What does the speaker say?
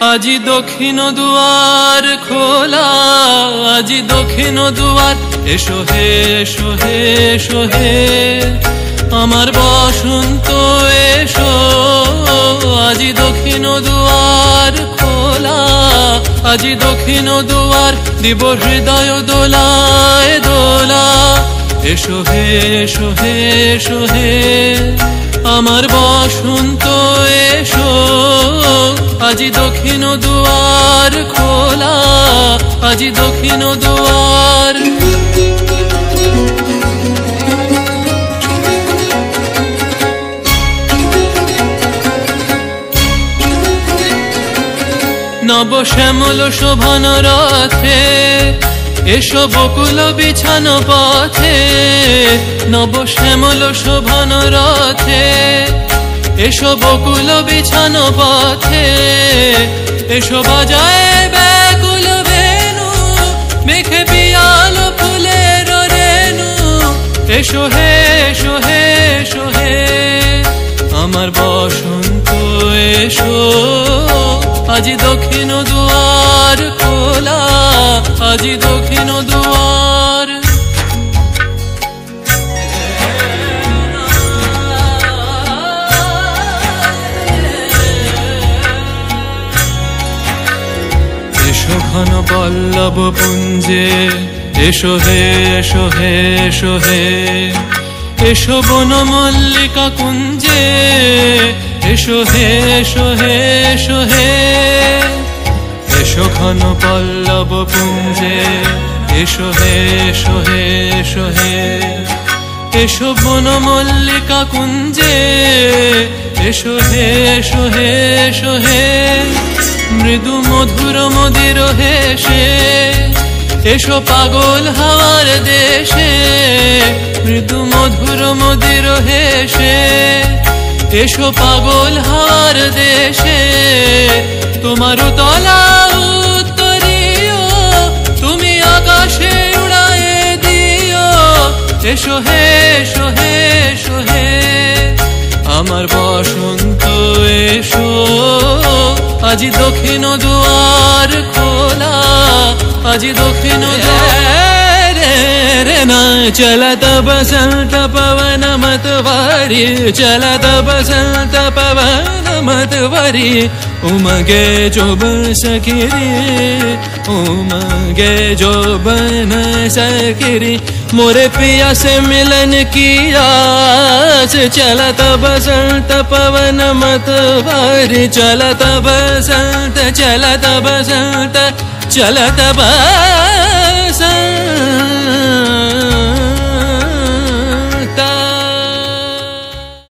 আজি দক্ষিণ দুয়ার খোলা, আজি দক্ষিণ দুয়ার, এসো হে এসো হে এসো হে আমার বসন্ত এসো। আজি দক্ষিণ দুয়ার খোলা, আজি দক্ষিণ দুয়ার, দিব হৃদয় দোলায় দোলা। এসো হে এসো হে এসো হে আমার বসন্ত এসো। আজি দক্ষিণ দুয়ার খোলা, আজি দক্ষিণ দুয়ার। নব শ্যামল শোভন রথে এসো বকুল বিছানো পথে। নব শ্যামল শোভন রথে এসো বকুল বিছানো পথে। এসো বাজায় ব্যাকুল বেনু, মেঘে পিয়াল ফুলের রেণু। এসো হে এসো হে এসো হে আমার বসন্ত এসো। আজি দক্ষিণ দুয়ার খোলা, আজি দক্ষিণ দুয়ার। এসো ঘন পল্লব পুঞ্জে, এসো হে এসো হে এসো হে এসো বন মল্লিকা কুঞ্জে। এসো হে এসো হে এসো হে এসো ঘন পল্লব পুঞ্জে। এসো হে এসো হে এসো হে এসো বন মল্লিকা কুঞ্জে। এসো হে এসো হে এসো হে মৃদু মধুর মদির হেসে। এসো পাগল হাওয়ার দেশে, মৃদু মধুর মদির হেসে। এসো পাগল হাওয়ার দেশে, তোমার তলা উত্তরীয়, তুমি আকাশে উড়ায়ে দিও। এসো হে এসো হে এসো হে আমার বসন্ত এসো। আজি দক্ষিণ দুয়ার খোলা, আজি দক্ষিণ দুয়ার। রে না চলত বসন্ত পवन मतवारी, चलत बसंत पवन मतवारी। उमगे जो सखिरी, उमगे जो बन सखिरी। मोरे पिया से मिलन की आस, चलत बसंत पवन मतवारी। चलत बसंत चलत बसंत चलत